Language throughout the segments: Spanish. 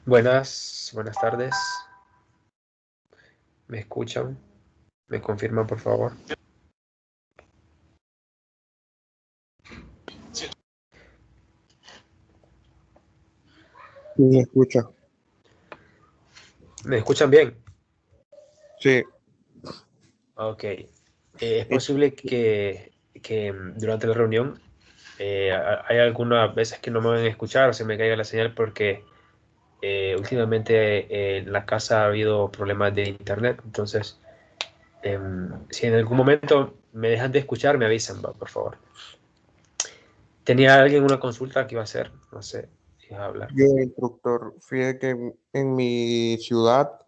Buenas tardes. ¿Me escuchan? ¿Me confirman, por favor? Sí, me escucha. ¿Me escuchan bien? Sí, Ok. Es posible que durante la reunión hay algunas veces que no me van a escuchar o se me caiga la señal porque últimamente en la casa ha habido problemas de internet. Entonces, si en algún momento me dejan de escuchar, me avisan, por favor. ¿Tenía alguien una consulta que iba a hacer? No sé si iba a hablar. yo instructor, fíjate que en mi ciudad,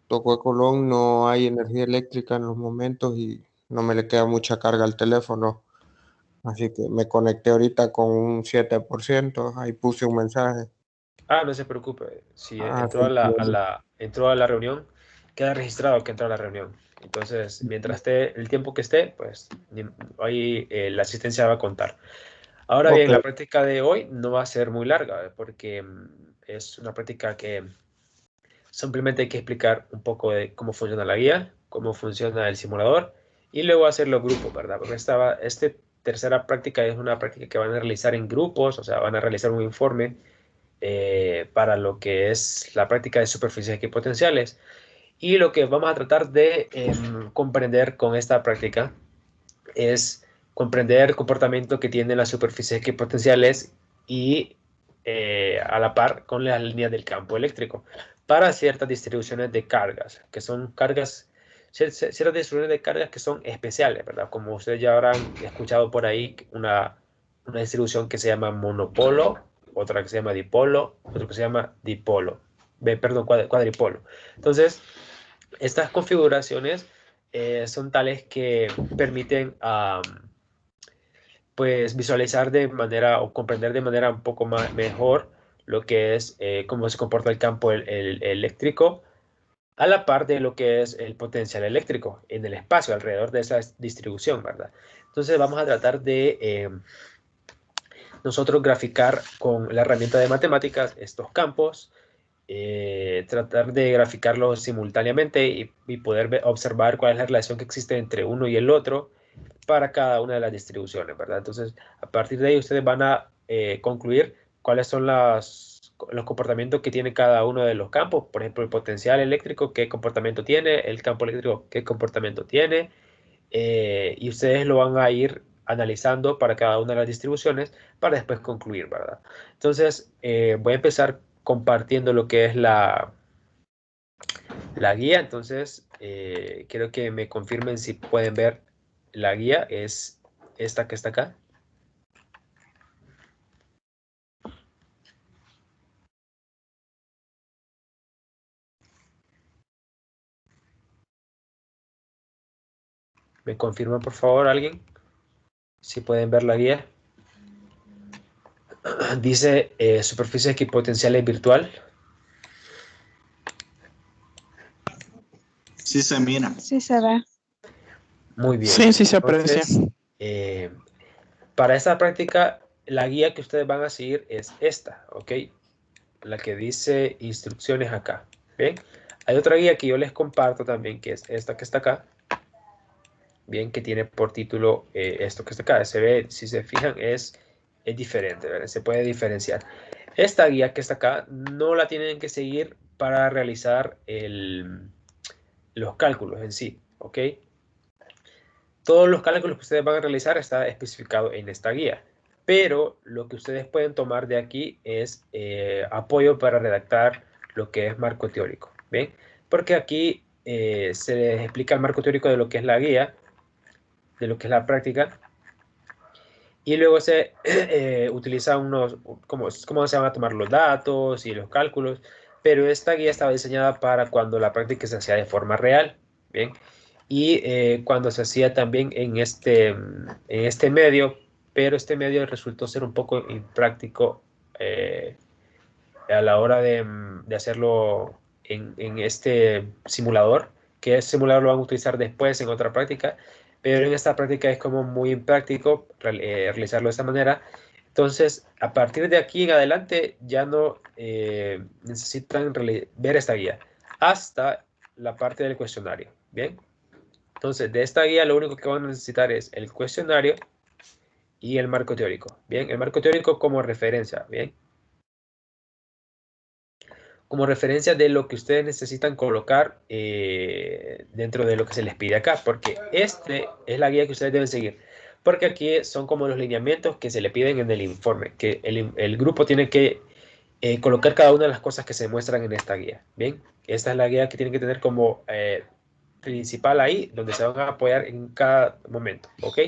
Tocó de Colón, no hay energía eléctrica en los momentos y no me le queda mucha carga al teléfono. Así que me conecté ahorita con un 7%, ahí puse un mensaje. Ah, no se preocupe. Si entró Así que, entró a la reunión, queda registrado que entró a la reunión. Entonces, mientras esté el tiempo que esté, pues ahí la asistencia va a contar. Ahora ok, bien, la práctica de hoy no va a ser muy larga, porque es una práctica que simplemente hay que explicar un poco de cómo funciona la guía, cómo funciona el simulador y luego hacer los grupos, ¿verdad? Porque esta tercera práctica es una práctica que van a realizar en grupos, o sea, van a realizar un informe para lo que es la práctica de superficies equipotenciales. Y lo que vamos a tratar de comprender con esta práctica es comprender el comportamiento que tienen las superficies equipotenciales y a la par con las líneas del campo eléctrico para ciertas distribuciones de cargas, que son cargas, ciertas distribuciones de cargas que son especiales, ¿verdad? Como ustedes ya habrán escuchado por ahí, una distribución que se llama monopolo, otra que se llama dipolo, otra que se llama dipolo, perdón, cuadripolo. Entonces, estas configuraciones son tales que permiten pues visualizar de manera o comprender de manera un poco más mejor lo que es cómo se comporta el campo eléctrico a la par de lo que es el potencial eléctrico en el espacio alrededor de esa distribución, ¿verdad? Entonces vamos a tratar de nosotros graficar con la herramienta de matemáticas estos campos, tratar de graficarlos simultáneamente y poder observar cuál es la relación que existe entre uno y el otro para cada una de las distribuciones, ¿verdad? Entonces, a partir de ahí ustedes van a concluir cuáles son los comportamientos que tiene cada uno de los campos. Por ejemplo, el potencial eléctrico, qué comportamiento tiene, el campo eléctrico, qué comportamiento tiene, y ustedes lo van a ir analizando para cada una de las distribuciones para después concluir, ¿verdad? Entonces, voy a empezar compartiendo lo que es la guía. Entonces, quiero que me confirmen si pueden ver la guía. Es esta que está acá. ¿Me confirman, por favor, alguien? Si pueden ver la guía. Dice superficie equipotenciales virtual. Sí se mira. Sí se ve. Muy bien. Sí, sí se aprecia. Entonces, para esta práctica, la guía que ustedes van a seguir es esta, ¿ok? La que dice instrucciones acá. ¿Bien? Hay otra guía que yo les comparto también, que es esta que está acá. Bien, que tiene por título esto que está acá. Se ve, si se fijan, es diferente, ¿verdad? Se puede diferenciar. Esta guía que está acá no la tienen que seguir para realizar los cálculos en sí, ¿ok? Todos los cálculos que ustedes van a realizar está especificado en esta guía, pero lo que ustedes pueden tomar de aquí es apoyo para redactar lo que es marco teórico, ¿bien? Porque aquí se les explica el marco teórico de lo que es la guía, de lo que es la práctica, y luego se utiliza cómo se van a tomar los datos y los cálculos, pero esta guía estaba diseñada para cuando la práctica se hacía de forma real, ¿bien? Y cuando se hacía también en este medio, pero este medio resultó ser un poco impráctico a la hora de hacerlo en este simulador, que ese simulador lo van a utilizar después en otra práctica, pero en esta práctica es como muy impráctico realizarlo de esta manera, Entonces, a partir de aquí en adelante ya no necesitan ver esta guía hasta la parte del cuestionario. Bien. Entonces, de esta guía lo único que van a necesitar es el cuestionario y el marco teórico. Bien, el marco teórico como referencia. Bien. Como referencia de lo que ustedes necesitan colocar dentro de lo que se les pide acá, porque este es la guía que ustedes deben seguir, porque aquí son como los lineamientos que se le piden en el informe, que el grupo tiene que colocar cada una de las cosas que se muestran en esta guía. Bien, esta es la guía que tienen que tener como principal ahí, donde se van a apoyar en cada momento, ¿ok?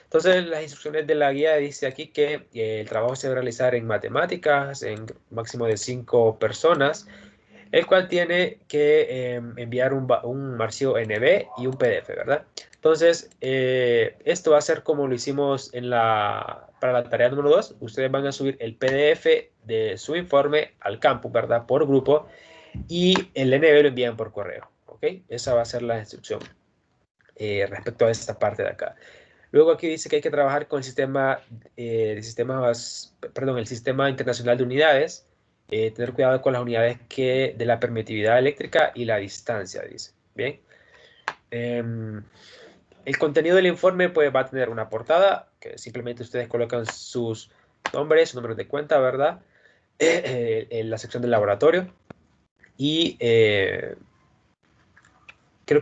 Entonces, las instrucciones de la guía dice aquí que el trabajo se debe realizar en matemáticas, en máximo de 5 personas, el cual tiene que enviar un archivo NB y un PDF, ¿verdad? Entonces, esto va a ser como lo hicimos para la tarea número 2. Ustedes van a subir el PDF de su informe al campus, ¿verdad? Por grupo, y el NB lo envían por correo, ¿ok? Esa va a ser la instrucción respecto a esta parte de acá. Luego aquí dice que hay que trabajar con el sistema, el sistema internacional de unidades, tener cuidado con las unidades de la permitividad eléctrica y la distancia, dice. Bien. El contenido del informe pues, va a tener una portada, que simplemente ustedes colocan sus nombres, sus números de cuenta, ¿verdad? En la sección del laboratorio. Y creo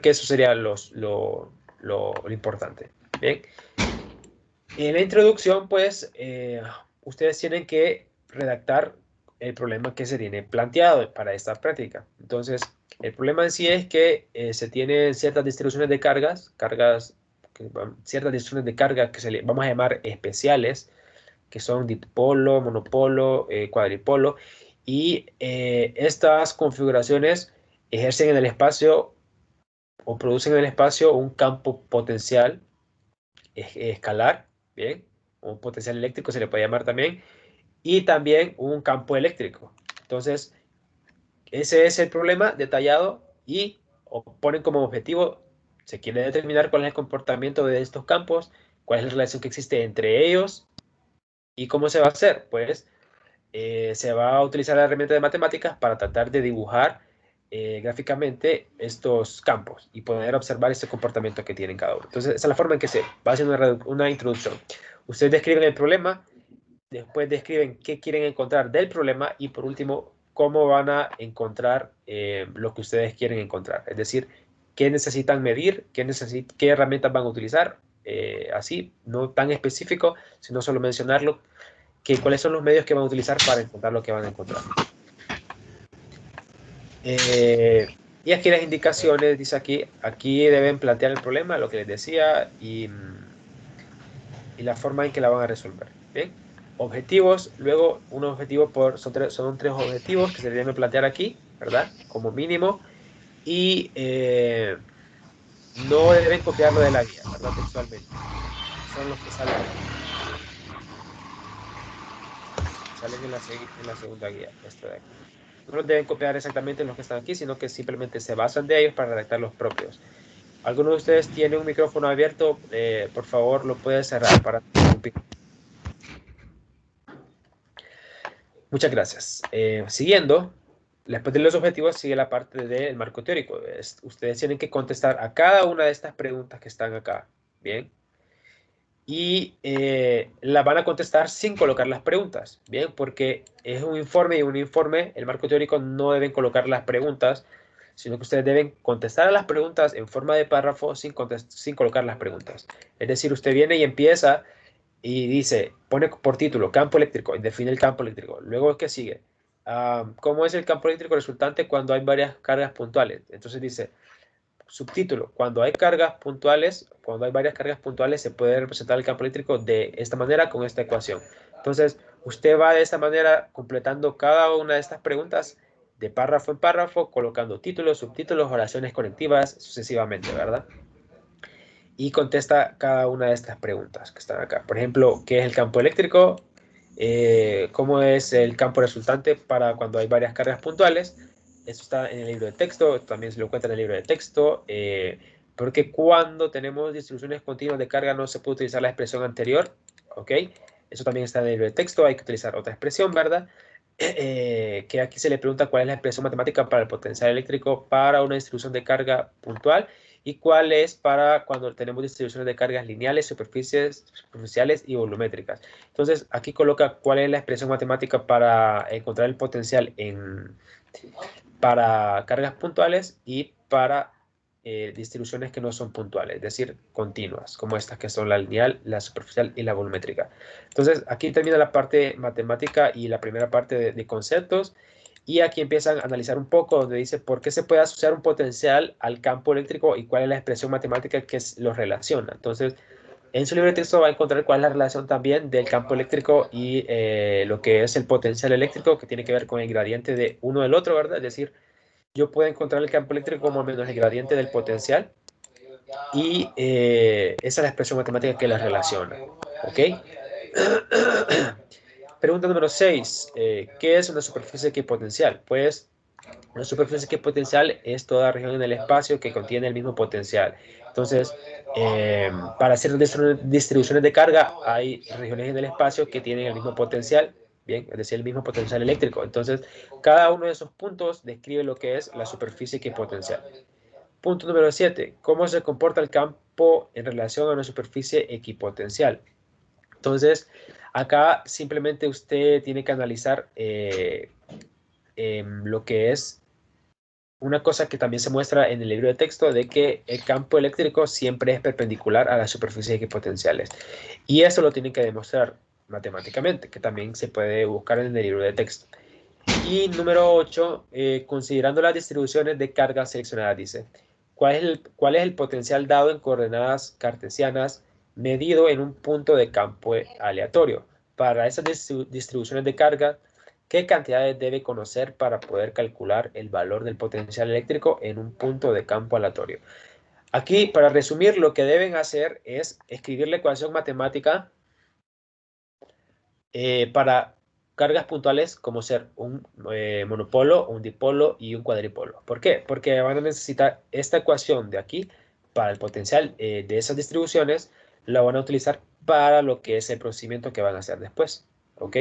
que eso sería lo importante. Bien. En la introducción, pues, ustedes tienen que redactar el problema que se tiene planteado para esta práctica. Entonces, el problema en sí es que se tienen ciertas distribuciones de ciertas distribuciones de carga que vamos a llamar especiales, que son dipolo, monopolo, cuadripolo, y estas configuraciones ejercen en el espacio o producen en el espacio un campo potencial escalar, ¿bien? Un potencial eléctrico se le puede llamar también, y también un campo eléctrico. Entonces, ese es el problema detallado y ponen como objetivo, se quiere determinar cuál es el comportamiento de estos campos, cuál es la relación que existe entre ellos y cómo se va a hacer. Pues se va a utilizar la herramienta de matemáticas para tratar de dibujar gráficamente estos campos y poder observar este comportamiento que tienen cada uno. Entonces, esa es la forma en que se va haciendo una introducción. Ustedes describen el problema, después describen qué quieren encontrar del problema y por último, cómo van a encontrar lo que ustedes quieren encontrar. Es decir, qué necesitan medir, qué herramientas van a utilizar, así, no tan específico, sino solo mencionarlo, cuáles son los medios que van a utilizar para encontrar lo que van a encontrar. Y aquí las indicaciones, dice aquí deben plantear el problema, lo que les decía, y la forma en que la van a resolver. ¿Bien? Objetivos, luego un objetivo son tres objetivos que se deben plantear aquí, ¿verdad? Como mínimo, y no deben copiarlo de la guía, ¿verdad? Textualmente. Son los que salen en la segunda guía, esta de aquí. No los deben copiar exactamente los que están aquí, sino que simplemente se basan de ellos para redactar los propios. ¿Alguno de ustedes tiene un micrófono abierto? Por favor, lo puede cerrar para interrumpir. Muchas gracias. Siguiendo, después de los objetivos sigue la parte del marco teórico. Ustedes tienen que contestar a cada una de estas preguntas que están acá. Bien. Y la van a contestar sin colocar las preguntas. Bien, porque es un informe y un informe, el marco teórico no deben colocar las preguntas, sino que ustedes deben contestar a las preguntas en forma de párrafo sin colocar las preguntas. Es decir, usted viene y empieza y dice, pone por título campo eléctrico y define el campo eléctrico. Luego, ¿qué sigue? ¿Cómo es el campo eléctrico resultante cuando hay varias cargas puntuales? Entonces dice, subtítulo, cuando hay varias cargas puntuales, se puede representar el campo eléctrico de esta manera con esta ecuación. Entonces, usted va de esta manera completando cada una de estas preguntas de párrafo en párrafo, colocando títulos, subtítulos, oraciones conectivas, sucesivamente, ¿verdad? Y contesta cada una de estas preguntas que están acá. Por ejemplo, ¿qué es el campo eléctrico? ¿Cómo es el campo resultante para cuando hay varias cargas puntuales? Esto está en el libro de texto, también se lo encuentra en el libro de texto, porque cuando tenemos distribuciones continuas de carga no se puede utilizar la expresión anterior, ¿ok? Eso también está en el libro de texto. Hay que utilizar otra expresión, ¿verdad? Que aquí se le pregunta cuál es la expresión matemática para el potencial eléctrico para una distribución de carga puntual y cuál es para cuando tenemos distribuciones de cargas lineales, superficiales y volumétricas. Entonces, aquí coloca cuál es la expresión matemática para encontrar el potencial para cargas puntuales y para distribuciones que no son puntuales, es decir, continuas, como estas que son la lineal, la superficial y la volumétrica. Entonces, aquí termina la parte matemática y la primera parte de conceptos, y aquí empiezan a analizar un poco, donde dice por qué se puede asociar un potencial al campo eléctrico y cuál es la expresión matemática que los relaciona. Entonces, en su libro de texto va a encontrar cuál es la relación también del campo eléctrico y lo que es el potencial eléctrico, que tiene que ver con el gradiente de uno del otro, ¿verdad? Es decir, yo puedo encontrar el campo eléctrico como menos el gradiente del potencial y esa es la expresión matemática que las relaciona. ¿Ok? Pregunta número 6. ¿Qué es una superficie equipotencial? Pues una superficie equipotencial es toda región en el espacio que contiene el mismo potencial. Entonces, para hacer distribuciones de carga, hay regiones en el espacio que tienen el mismo potencial, bien, es decir, el mismo potencial eléctrico. Entonces, cada uno de esos puntos describe lo que es la superficie equipotencial. Punto número 7. ¿Cómo se comporta el campo en relación a una superficie equipotencial? Entonces, acá simplemente usted tiene que analizar lo que es una cosa que también se muestra en el libro de texto, de que el campo eléctrico siempre es perpendicular a las superficies equipotenciales. Y eso lo tienen que demostrar matemáticamente, que también se puede buscar en el libro de texto. Y número 8, considerando las distribuciones de cargas seleccionadas, dice, ¿cuál es el potencial dado en coordenadas cartesianas medido en un punto de campo aleatorio? Para esas distribuciones de carga, ¿qué cantidades debe conocer para poder calcular el valor del potencial eléctrico en un punto de campo aleatorio? Aquí, para resumir, lo que deben hacer es escribir la ecuación matemática para cargas puntuales como ser un monopolo, un dipolo y un cuadripolo. ¿Por qué? Porque van a necesitar esta ecuación de aquí para el potencial de esas distribuciones, la van a utilizar para lo que es el procedimiento que van a hacer después. ¿Ok?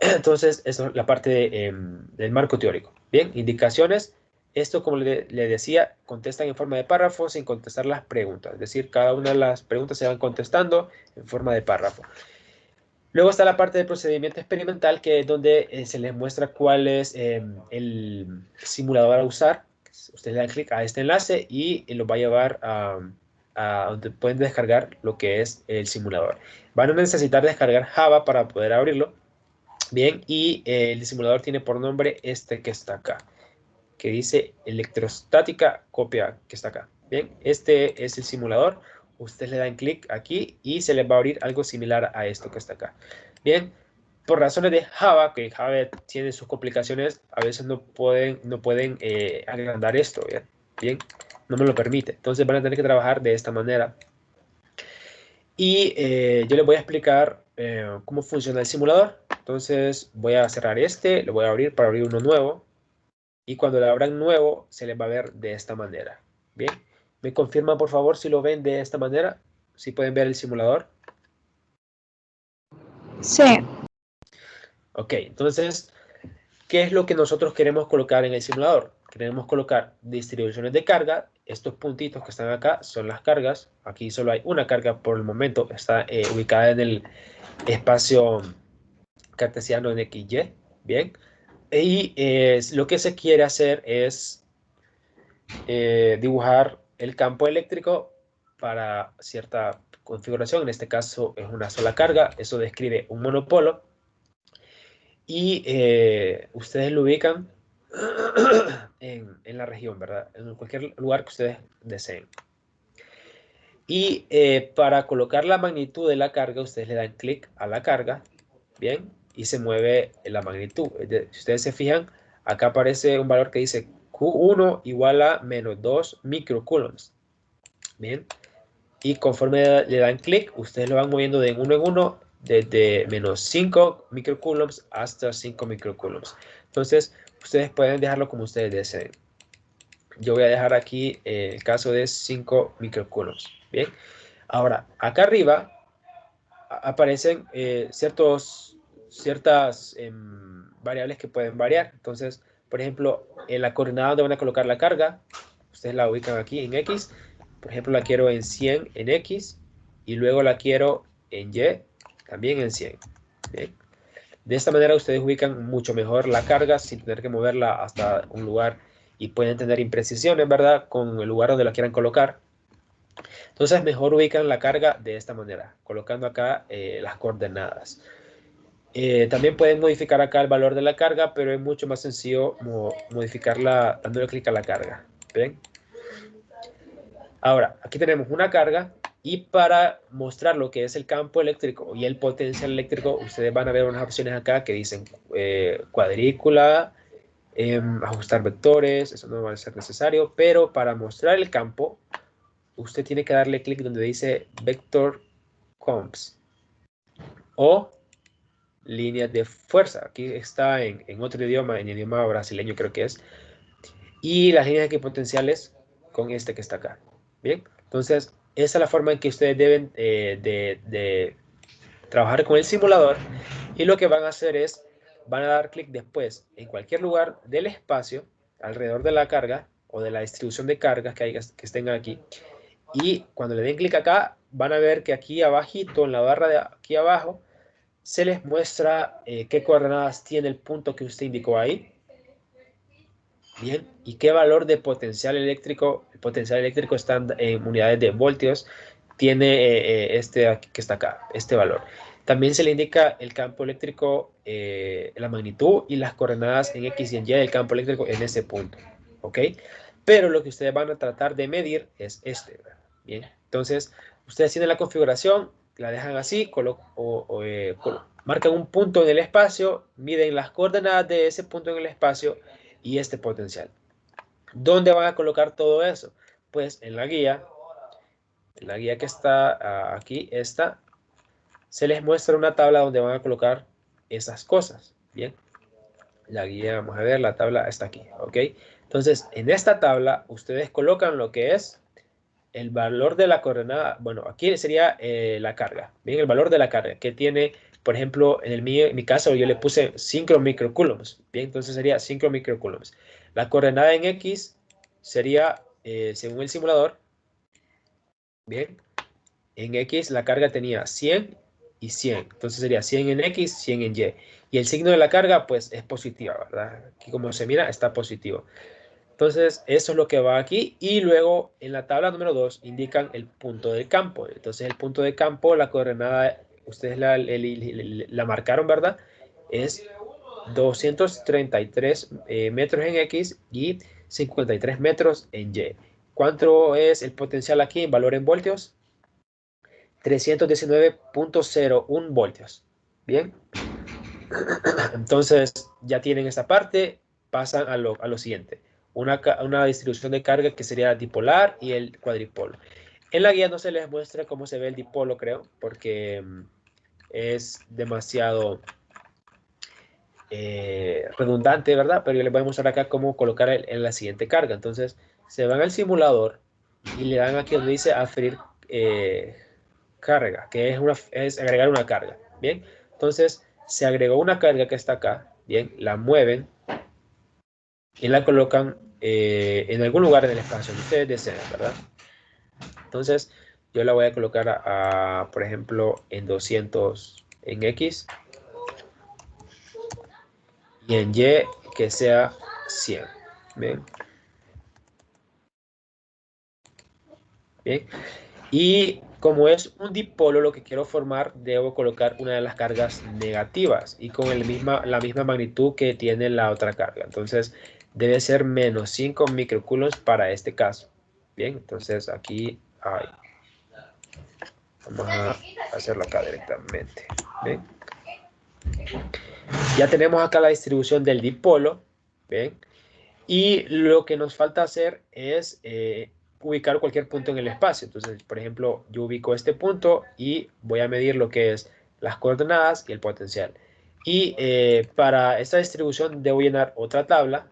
Entonces, eso es la parte del marco teórico. Bien, indicaciones. Esto, como le decía, contestan en forma de párrafo sin contestar las preguntas. Es decir, cada una de las preguntas se van contestando en forma de párrafo. Luego está la parte de procedimiento experimental, que es donde se les muestra cuál es el simulador a usar. Usted le da clic a este enlace y lo va a llevar a donde pueden descargar lo que es el simulador. Van a necesitar descargar Java para poder abrirlo. Bien, y el simulador tiene por nombre este que está acá, que dice electrostática copia, que está acá. Bien, este es el simulador. Ustedes le dan clic aquí y se les va a abrir algo similar a esto que está acá. Bien, por razones de Java, que Java tiene sus complicaciones, a veces no pueden agrandar esto. Bien, no me lo permite. Entonces van a tener que trabajar de esta manera. Y yo les voy a explicar cómo funciona el simulador. Entonces voy a cerrar este, lo voy a abrir para abrir uno nuevo. Y cuando lo abran nuevo, se les va a ver de esta manera. Bien, me confirman por favor si lo ven de esta manera, si pueden ver el simulador. Sí. Ok, entonces, ¿qué es lo que nosotros queremos colocar en el simulador? Queremos colocar distribuciones de carga. Estos puntitos que están acá son las cargas. Aquí solo hay una carga por el momento. Está ubicada en el espacio cartesiano en XY. Bien. Y lo que se quiere hacer es dibujar el campo eléctrico para cierta configuración. En este caso es una sola carga. Eso describe un monopolo. Y ustedes lo ubican en la región, ¿verdad? En cualquier lugar que ustedes deseen. Y para colocar la magnitud de la carga, ustedes le dan clic a la carga, ¿bien? Y se mueve la magnitud. Si ustedes se fijan, acá aparece un valor que dice Q1 igual a menos 2 microcoulombs, ¿bien? Y conforme le dan clic, ustedes lo van moviendo de uno en uno, desde menos 5 microcoulombs hasta 5 microcoulombs. Entonces, ustedes pueden dejarlo como ustedes deseen. Yo voy a dejar aquí el caso de 5 microcoulombs, ¿bien? Ahora, acá arriba aparecen ciertas variables que pueden variar. Entonces, por ejemplo, en la coordenada donde van a colocar la carga, ustedes la ubican aquí en X. Por ejemplo, la quiero en 100 en X y luego la quiero en Y también en 100. ¿Bien? De esta manera ustedes ubican mucho mejor la carga sin tener que moverla hasta un lugar y pueden tener imprecisiones, ¿verdad? Con el lugar donde la quieran colocar. Entonces mejor ubican la carga de esta manera, colocando acá las coordenadas. También pueden modificar acá el valor de la carga, pero es mucho más sencillo modificarla dándole clic a la carga. ¿Ven? Ahora, aquí tenemos una carga y para mostrar lo que es el campo eléctrico y el potencial eléctrico, ustedes van a ver unas opciones acá que dicen cuadrícula, ajustar vectores, eso no va a ser necesario, pero para mostrar el campo, usted tiene que darle clic donde dice Vector Comps o líneas de fuerza. Aquí está en otro idioma, en idioma brasileño creo que es. Y las líneas equipotenciales con este que está acá. Bien, entonces esa es la forma en que ustedes deben de trabajar con el simulador. Y lo que van a hacer es, van a dar clic después en cualquier lugar del espacio, alrededor de la carga o de la distribución de cargas que estén aquí. Y cuando le den clic acá, van a ver que aquí abajito, en la barra de aquí abajo, se les muestra qué coordenadas tiene el punto que usted indicó ahí. Bien, y qué valor de potencial eléctrico, el potencial eléctrico está en unidades de voltios, tiene este aquí que está acá, este valor. También se le indica el campo eléctrico, la magnitud y las coordenadas en X y en Y del campo eléctrico en ese punto. ¿Ok? Pero lo que ustedes van a tratar de medir es este. Bien, entonces ustedes tienen la configuración, la dejan así, marcan un punto en el espacio, miden las coordenadas de ese punto en el espacio y este potencial. ¿Dónde van a colocar todo eso? Pues en la guía que está aquí, se les muestra una tabla donde van a colocar esas cosas. Bien, la guía, vamos a ver, la tabla está aquí, ¿ok? Entonces, en esta tabla, ustedes colocan lo que es el valor de la coordenada, bueno, aquí sería la carga, bien, el valor de la carga, que tiene, por ejemplo, en mi caso yo le puse 5 microcoulombs, bien, entonces sería 5 microcoulombs. La coordenada en X sería, según el simulador, bien, en X la carga tenía 100 y 100, entonces sería 100 en X, 100 en Y. Y el signo de la carga, pues, es positiva, ¿verdad? Aquí como se mira, está positivo. Entonces, eso es lo que va aquí. Y luego, en la tabla número 2, indican el punto del campo. Entonces, el punto de campo, la coordenada, ustedes la marcaron, ¿verdad? Es 233 metros en X y 53 metros en Y. ¿Cuánto es el potencial aquí en valor en voltios? 319.01 voltios. Bien. Entonces, ya tienen esa parte, pasan a lo siguiente. Una distribución de carga que sería dipolar y el cuadripolo. En la guía no se les muestra cómo se ve el dipolo, creo, porque es demasiado redundante, ¿verdad? Pero yo les voy a mostrar acá cómo colocar en la siguiente carga. Entonces, se van al simulador y le dan aquí donde dice aferir carga, que es agregar una carga. Bien, entonces se agregó una carga que está acá. Bien, la mueven y la colocan en algún lugar en el espacio que ustedes deseen, ¿verdad? Entonces, yo la voy a colocar por ejemplo, en 200 en X y en Y que sea 100. Bien. Bien. Y como es un dipolo lo que quiero formar, debo colocar una de las cargas negativas y con la misma magnitud que tiene la otra carga. Entonces, debe ser menos 5 microcoulombs para este caso. Bien, entonces aquí vamos a hacerlo acá directamente. ¿Bien? Ya tenemos acá la distribución del dipolo. ¿Bien? Y lo que nos falta hacer es ubicar cualquier punto en el espacio. Entonces, por ejemplo, yo ubico este punto y voy a medir lo que es las coordenadas y el potencial. Y para esta distribución debo llenar otra tabla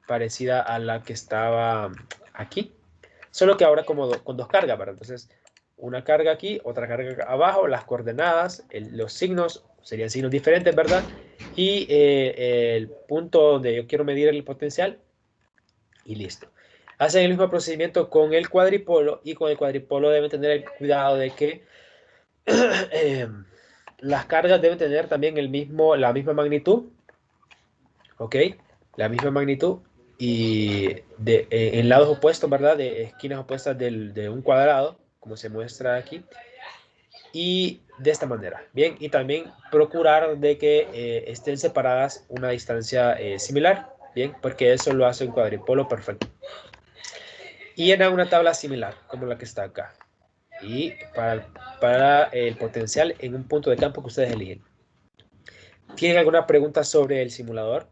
parecida a la que estaba aquí. Solo que ahora como con dos cargas, ¿verdad? Entonces, una carga aquí, otra carga abajo, las coordenadas, los signos serían signos diferentes, ¿verdad? Y el punto donde yo quiero medir el potencial y listo. Hacen el mismo procedimiento con el cuadripolo y con el cuadripolo deben tener el cuidado de que las cargas deben tener también la misma magnitud, ¿ok? La misma magnitud y en lados opuestos, ¿verdad? De esquinas opuestas de un cuadrado, como se muestra aquí. Y de esta manera, bien, y también procurar de que estén separadas una distancia similar, bien, porque eso lo hace un cuadripolo perfecto. Y llenan una tabla similar, como la que está acá. Y para el potencial en un punto de campo que ustedes eligen. ¿Tienen alguna pregunta sobre el simulador?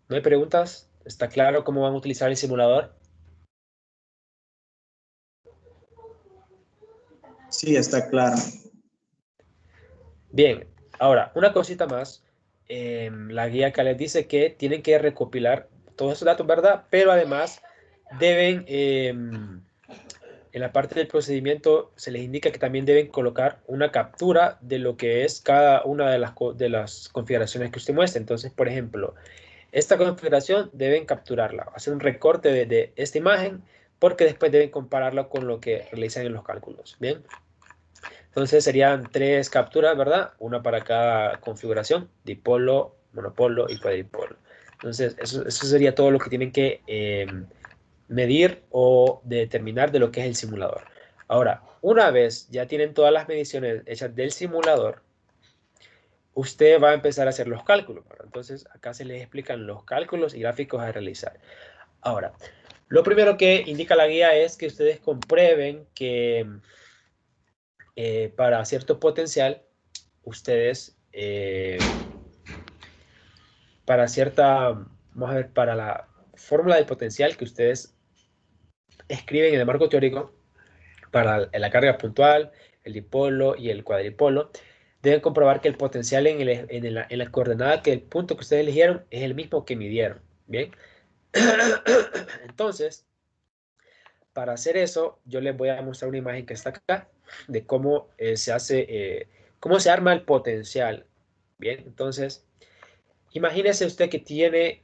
¿No hay preguntas? ¿Está claro cómo van a utilizar el simulador? Sí, está claro. Bien, ahora, una cosita más. La guía acá les dice que tienen que recopilar todos esos datos, ¿verdad? Pero además deben, en la parte del procedimiento, se les indica que también deben colocar una captura de lo que es cada una de las configuraciones que usted muestre. Entonces, por ejemplo, esta configuración deben capturarla, hacer un recorte de esta imagen, porque después deben compararla con lo que realizan en los cálculos. Bien. Entonces serían 3 capturas, ¿verdad? Una para cada configuración, dipolo, monopolo y cuadripolo. Entonces eso sería todo lo que tienen que medir o determinar de lo que es el simulador. Ahora, una vez ya tienen todas las mediciones hechas del simulador, usted va a empezar a hacer los cálculos, ¿verdad? Entonces acá se les explican los cálculos y gráficos a realizar. Ahora, lo primero que indica la guía es que ustedes comprueben que para cierto potencial, ustedes para cierta, vamos a ver, para la fórmula del potencial que ustedes escriben en el marco teórico, para la carga puntual, el dipolo y el cuadripolo, deben comprobar que el potencial en la coordenada, que el punto que ustedes eligieron es el mismo que midieron. Bien. Entonces, para hacer eso, yo les voy a mostrar una imagen que está acá de cómo se hace, cómo se arma el potencial. Bien, entonces, imagínese usted que tiene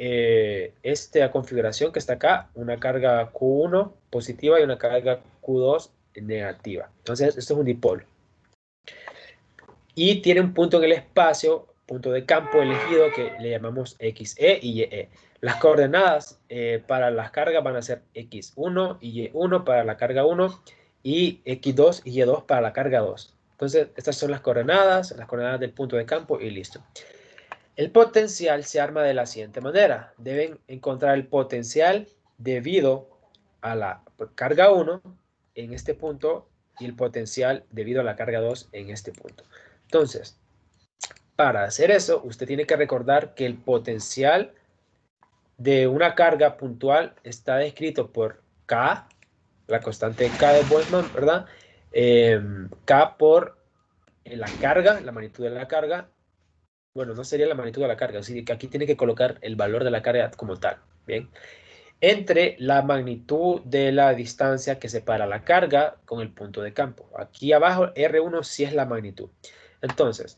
esta configuración que está acá, una carga Q1 positiva y una carga Q2 negativa. Entonces, esto es un dipolo. Y tiene un punto en el espacio, punto de campo elegido que le llamamos XE y YE. Las coordenadas para las cargas van a ser X1 y Y1 para la carga 1 y X2 y Y2 para la carga 2. Entonces, estas son las coordenadas del punto de campo y listo. El potencial se arma de la siguiente manera. Deben encontrar el potencial debido a la carga 1 en este punto y el potencial debido a la carga 2 en este punto. Entonces, para hacer eso, usted tiene que recordar que el potencial de una carga puntual está descrito por K, la constante K de Boltzmann, ¿verdad? K por la carga, la magnitud de la carga. Bueno, no sería la magnitud de la carga, así que aquí tiene que colocar el valor de la carga como tal, ¿bien? Entre la magnitud de la distancia que separa la carga con el punto de campo. Aquí abajo, R1 sí es la magnitud. Entonces,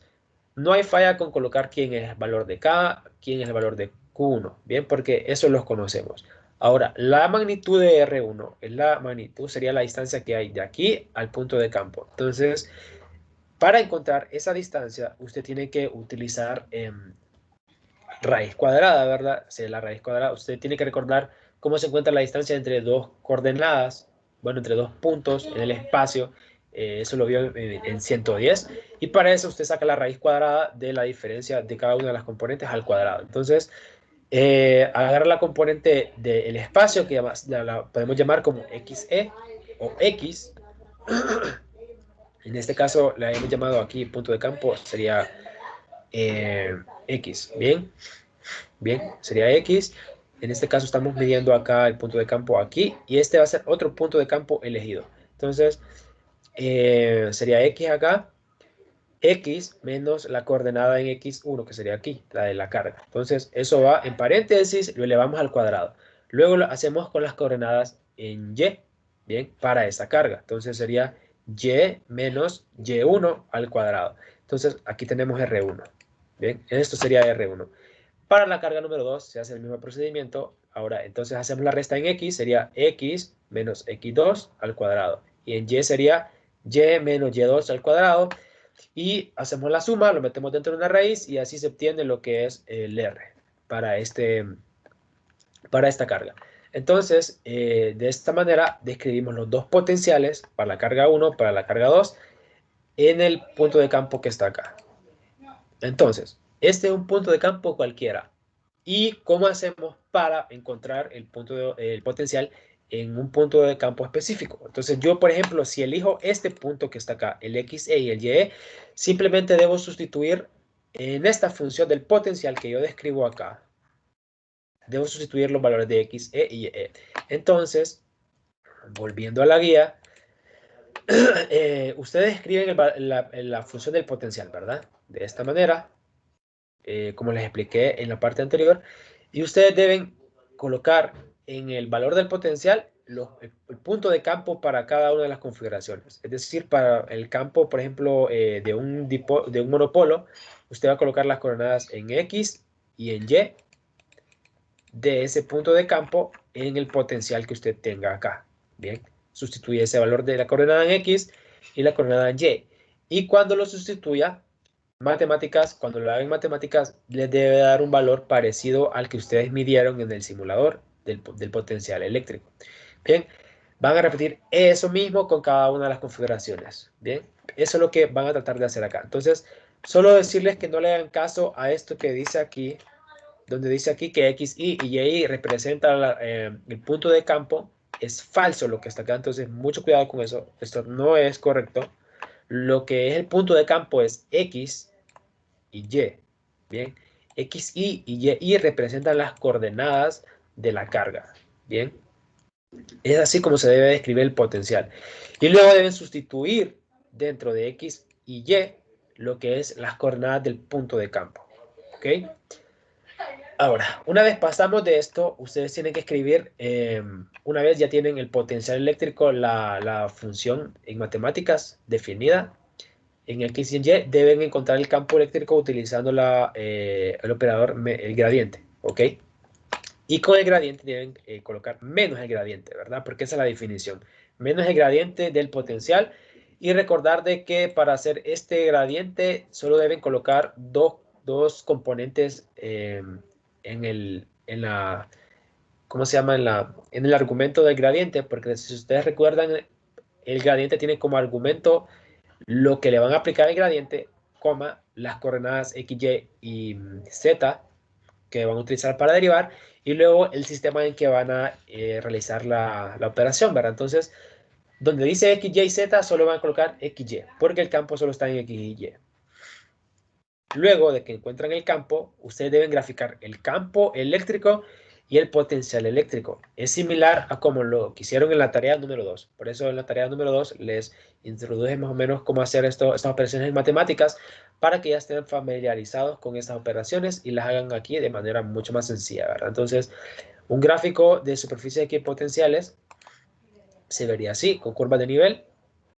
no hay falla con colocar quién es el valor de K, quién es el valor de Q1, ¿bien? Porque eso los conocemos. Ahora, la magnitud de R1 es la magnitud, sería la distancia que hay de aquí al punto de campo. Entonces, para encontrar esa distancia, usted tiene que utilizar raíz cuadrada, ¿verdad? Si la raíz cuadrada, usted tiene que recordar cómo se encuentra la distancia entre dos coordenadas, bueno, entre dos puntos en el espacio. Eso lo vio en 110. Y para eso usted saca la raíz cuadrada de la diferencia de cada una de las componentes al cuadrado. Entonces, agarra la componente del espacio, que la podemos llamar como XE o X. En este caso, la hemos llamado aquí punto de campo, sería X. Bien, bien, sería X. En este caso estamos midiendo acá el punto de campo aquí y este va a ser otro punto de campo elegido. Entonces, sería X acá, X menos la coordenada en X1, que sería aquí, la de la carga. Entonces, eso va en paréntesis, lo elevamos al cuadrado. Luego lo hacemos con las coordenadas en Y, ¿bien? Para esa carga. Entonces, sería Y menos Y1 al cuadrado. Entonces, aquí tenemos R1, ¿bien? Esto sería R1. Para la carga número 2 se hace el mismo procedimiento. Ahora, entonces hacemos la resta en X, sería X menos X2 al cuadrado. Y en Y sería Y menos Y2 al cuadrado. Y hacemos la suma, lo metemos dentro de una raíz y así se obtiene lo que es el R para, para esta carga. Entonces, de esta manera describimos los dos potenciales para la carga 1, para la carga 2, en el punto de campo que está acá. Entonces, este es un punto de campo cualquiera. ¿Y cómo hacemos para encontrar el potencial en un punto de campo específico? Entonces, yo, por ejemplo, si elijo este punto que está acá, el XE y el YE, simplemente debo sustituir en esta función del potencial que yo describo acá. Debo sustituir los valores de X, E y Y. Entonces, volviendo a la guía, ustedes escriben la función del potencial, ¿verdad? De esta manera, como les expliqué en la parte anterior, y ustedes deben colocar en el valor del potencial el punto de campo para cada una de las configuraciones. Es decir, para el campo, por ejemplo, de un monopolo, usted va a colocar las coordenadas en X y en Y de ese punto de campo en el potencial que usted tenga acá. Bien, sustituye ese valor de la coordenada en X y la coordenada en Y. Y cuando lo sustituya, matemáticas, cuando lo hagan en matemáticas, les debe dar un valor parecido al que ustedes midieron en el simulador del potencial eléctrico. Bien, van a repetir eso mismo con cada una de las configuraciones. Bien, eso es lo que van a tratar de hacer acá. Entonces, solo decirles que no le hagan caso a esto que dice aquí, donde dice aquí que X, Y y Y representan el punto de campo. Es falso lo que está acá, entonces mucho cuidado con eso. Esto no es correcto. Lo que es el punto de campo es X y Y. Bien, X, y representan las coordenadas de la carga. Bien, es así como se debe describir el potencial. Y luego deben sustituir dentro de X y Y lo que es las coordenadas del punto de campo. ¿Ok? Ahora, una vez pasamos de esto, ustedes tienen que escribir, una vez ya tienen el potencial eléctrico, la función en matemáticas definida, en X y en Y, deben encontrar el campo eléctrico utilizando el operador, el gradiente, ¿ok? Y con el gradiente deben colocar menos el gradiente, ¿verdad? Porque esa es la definición. Menos el gradiente del potencial. Y recordar de que para hacer este gradiente solo deben colocar dos componentes en la, ¿cómo se llama? En el argumento del gradiente, porque si ustedes recuerdan, el gradiente tiene como argumento lo que le van a aplicar al gradiente, coma, las coordenadas X, Y y Z que van a utilizar para derivar y luego el sistema en que van a realizar la operación, ¿verdad? Entonces, donde dice X, Y, Z, solo van a colocar X, Y, porque el campo solo está en X y Y. Luego de que encuentran el campo, ustedes deben graficar el campo eléctrico y el potencial eléctrico. Es similar a como lo que hicieron en la tarea número 2. Por eso en la tarea número 2 les introduje más o menos cómo hacer estas operaciones en matemáticas para que ya estén familiarizados con estas operaciones y las hagan aquí de manera mucho más sencilla, ¿verdad? Entonces, un gráfico de superficie de equipotenciales se vería así, con curvas de nivel,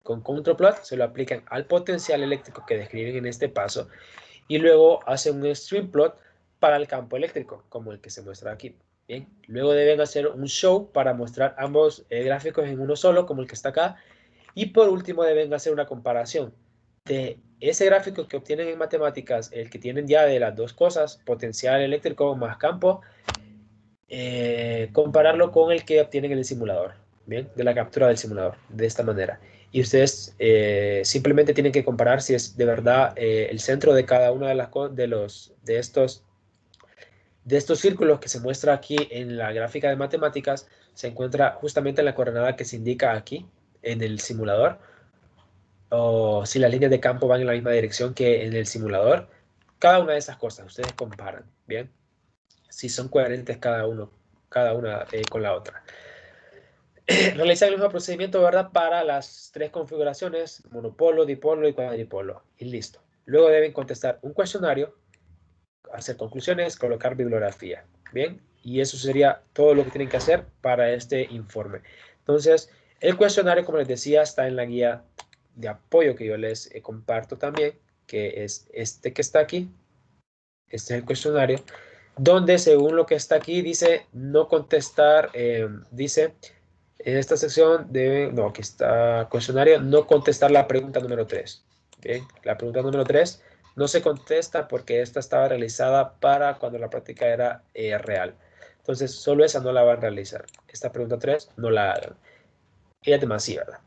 con control plot, se lo aplican al potencial eléctrico que describen en este paso y luego hacen un stream plot para el campo eléctrico, como el que se muestra aquí. Bien, luego deben hacer un show para mostrar ambos gráficos en uno solo, como el que está acá. Y por último deben hacer una comparación de ese gráfico que obtienen en matemáticas, el que tienen ya de las dos cosas, potencial eléctrico más campo, compararlo con el que obtienen en el simulador, ¿bien? De la captura del simulador, de esta manera. Y ustedes simplemente tienen que comparar si es de verdad el centro de cada una de las de estos círculos que se muestra aquí en la gráfica de matemáticas, se encuentra justamente en la coordenada que se indica aquí en el simulador, o si las líneas de campo van en la misma dirección que en el simulador. Cada una de esas cosas ustedes comparan, ¿bien? Si son coherentes cada una con la otra. Realizan el mismo procedimiento, ¿verdad? Para las tres configuraciones, monopolo, dipolo y cuadripolo. Y listo. Luego deben contestar un cuestionario, hacer conclusiones, colocar bibliografía. Bien, y eso sería todo lo que tienen que hacer para este informe. Entonces, el cuestionario, como les decía, está en la guía de apoyo que yo les comparto también, que es este que está aquí. Este es el cuestionario, donde según lo que está aquí dice no contestar, dice en esta sección debe, no, aquí está cuestionario, no contestar la pregunta número 3. Bien, la pregunta número 3 no se contesta porque esta estaba realizada para cuando la práctica era real. Entonces, solo esa no la van a realizar. Esta pregunta 3 no la hagan. Ella es demasiada.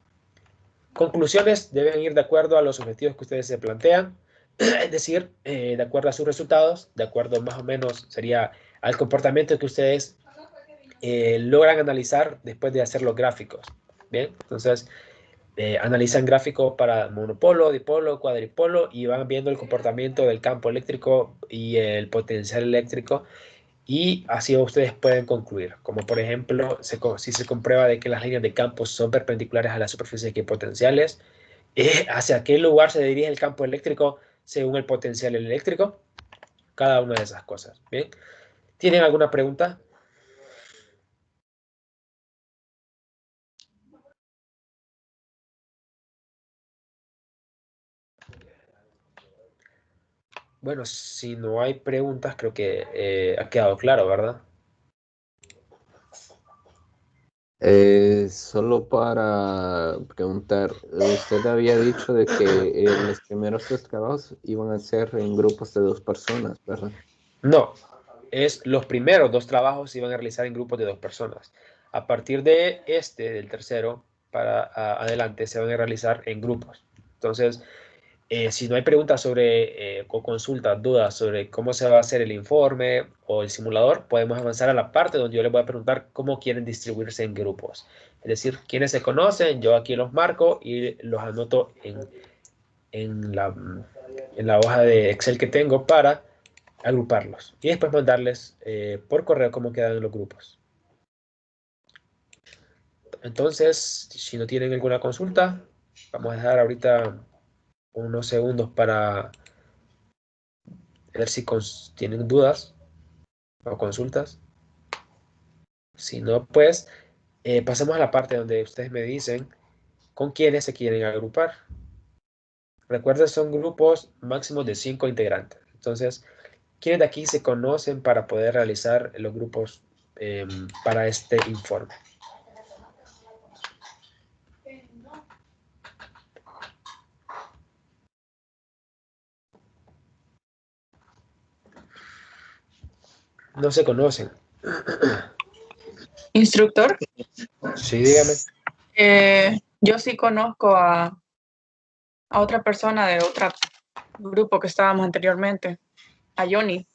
Conclusiones deben ir de acuerdo a los objetivos que ustedes se plantean, es decir, de acuerdo a sus resultados, de acuerdo más o menos sería al comportamiento que ustedes logran analizar después de hacer los gráficos. Bien, entonces analizan gráficos para monopolo, dipolo, cuadripolo y van viendo el comportamiento del campo eléctrico y el potencial eléctrico y así ustedes pueden concluir, como por ejemplo, si se comprueba de que las líneas de campo son perpendiculares a la superficie equipotenciales, hacia qué lugar se dirige el campo eléctrico según el potencial eléctrico, cada una de esas cosas. Bien, ¿tienen alguna pregunta? Bueno, si no hay preguntas, creo que ha quedado claro, ¿verdad? Solo para preguntar, usted había dicho de que los primeros tres trabajos iban a ser en grupos de 2 personas, ¿verdad? No, es los primeros dos trabajos se iban a realizar en grupos de 2 personas. A partir de del tercero, para adelante, se van a realizar en grupos. Entonces, si no hay preguntas sobre, o consultas, dudas sobre cómo se va a hacer el informe o el simulador, podemos avanzar a la parte donde yo les voy a preguntar cómo quieren distribuirse en grupos. Es decir, quiénes se conocen, yo aquí los marco y los anoto en la, en la hoja de Excel que tengo para agruparlos y después mandarles por correo cómo quedan los grupos. Entonces, si no tienen alguna consulta, vamos a dejar ahorita unos segundos para ver si tienen dudas o consultas. Si no, pues pasemos a la parte donde ustedes me dicen con quiénes se quieren agrupar. Recuerden, son grupos máximos de 5 integrantes. Entonces, ¿quiénes de aquí se conocen para poder realizar los grupos para este informe? No se conocen. Instructor, Sí, dígame. yo sí conozco a otra persona de otro grupo que estábamos anteriormente, a Johnny.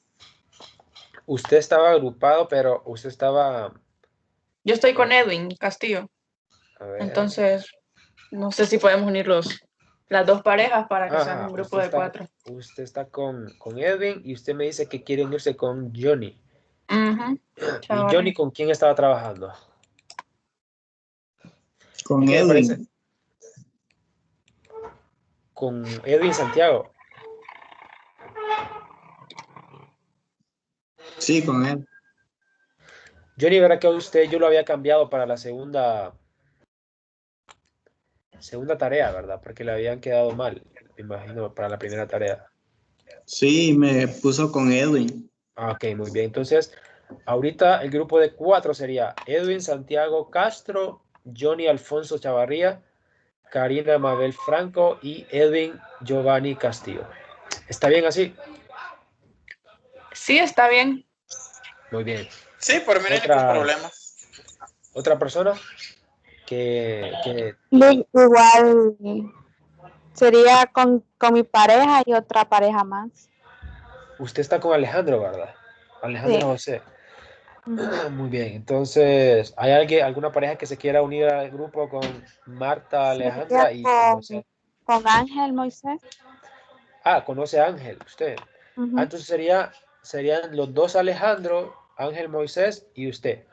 Usted estaba agrupado, pero usted estaba... Yo estoy con Edwin Castillo, A ver. entonces no sé si podemos unir las dos parejas para que sean Ajá, un grupo de 4. usted está con Edwin y usted me dice que quiere unirse con Johnny. ¿Y Johnny con quién estaba trabajando? Con Es que me parece... Edwin. Con Edwin Santiago. Sí, con él. Johnny, verá que usted yo lo había cambiado para la segunda tarea, ¿verdad? Porque le habían quedado mal, me imagino, para la primera tarea. Sí, me puso con Edwin. Ah, ok, muy bien. Entonces, ahorita el grupo de 4 sería Edwin Santiago Castro, Johnny Alfonso Chavarría, Karina Mabel Franco y Edwin Giovanni Castillo. ¿Está bien así? Sí, está bien. Muy bien. Sí, por mí no hay ningún problema. ¿Otra persona? Que Igual sería con mi pareja y otra pareja más. usted está con Alejandro, ¿verdad? Alejandro Sí. José. Muy bien. Entonces, ¿hay alguna pareja que se quiera unir al grupo con Marta, Alejandra y José? Con Ángel Moisés. Ah, conoce a Ángel, usted. Ah, entonces serían los dos Alejandro, Ángel Moisés y usted.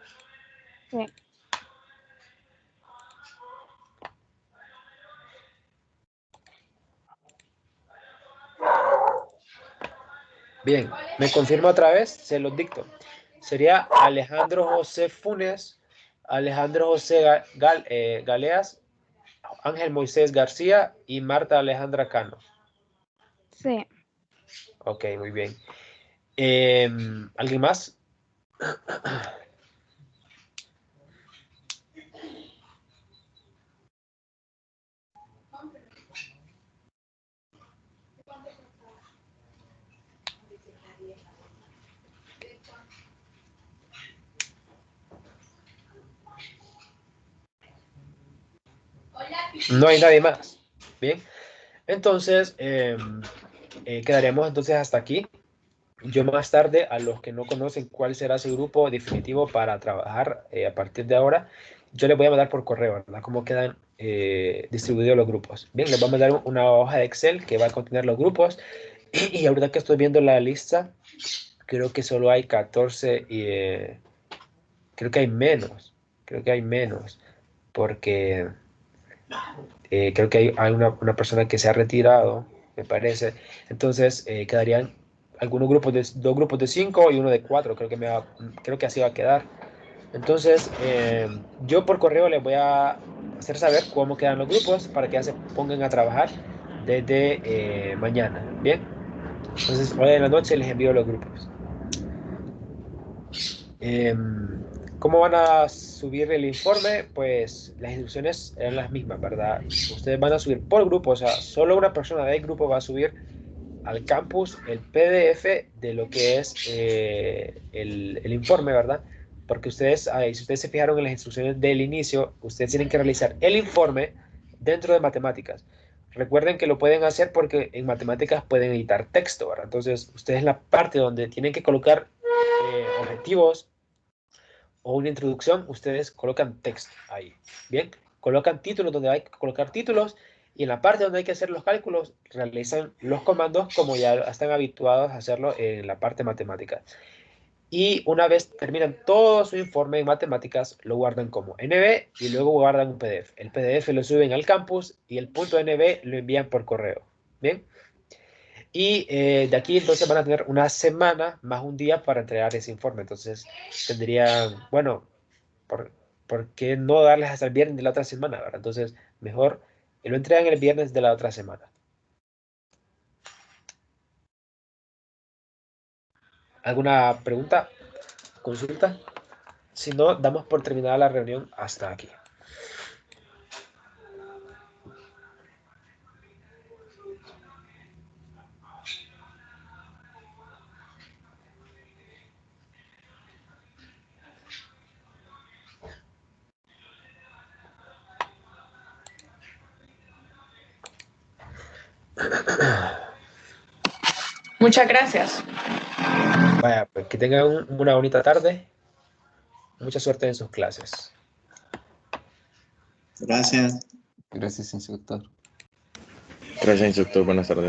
Sí. Bien, me confirma otra vez, se los dicto. Sería Alejandro José Funes, Alejandro José Galeas, Ángel Moisés García y Marta Alejandra Cano. Sí. Ok, muy bien. ¿Alguien más? No hay nadie más. Bien. Entonces, quedaríamos entonces hasta aquí. Yo más tarde, a los que no conocen cuál será su grupo definitivo para trabajar a partir de ahora, yo les voy a mandar por correo, ¿verdad? Cómo quedan distribuidos los grupos. Bien, les voy a mandar una hoja de Excel que va a contener los grupos. Y ahorita que estoy viendo la lista, creo que solo hay 14 y creo que hay menos. Creo que hay menos. Porque creo que hay una persona que se ha retirado, me parece. Entonces, quedarían algunos grupos de 2 grupos de 5 y uno de 4. Creo que así va a quedar. Entonces, yo por correo les voy a hacer saber cómo quedan los grupos para que ya se pongan a trabajar desde mañana. Bien. Entonces, hoy en la noche les envío los grupos. ¿Cómo van a subir el informe? Pues las instrucciones eran las mismas, ¿verdad? Ustedes van a subir por grupo, o sea, solo una persona del grupo va a subir al campus el PDF de lo que es el informe, ¿verdad? Porque ustedes, si ustedes se fijaron en las instrucciones del inicio, ustedes tienen que realizar el informe dentro de matemáticas. Recuerden que lo pueden hacer porque en matemáticas pueden editar texto, ¿verdad? Entonces, ustedes en la parte donde tienen que colocar objetivos o una introducción, ustedes colocan texto ahí. Bien, colocan títulos donde hay que colocar títulos y en la parte donde hay que hacer los cálculos, realizan los comandos como ya están habituados a hacerlo en la parte matemática. Y una vez terminan todo su informe en matemáticas, lo guardan como NB y luego guardan un PDF. El PDF lo suben al campus y el punto NB lo envían por correo. Bien. Y de aquí entonces van a tener una semana más un día para entregar ese informe. Entonces tendrían, bueno, ¿por qué no darles hasta el viernes de la otra semana, ¿verdad? Entonces mejor lo entregan el viernes de la otra semana. ¿Alguna pregunta? ¿Consulta? Si no, damos por terminada la reunión hasta aquí. Muchas gracias. Vaya, pues que tengan una bonita tarde. Mucha suerte en sus clases. Gracias. Gracias, instructor. Gracias, instructor. Buenas tardes.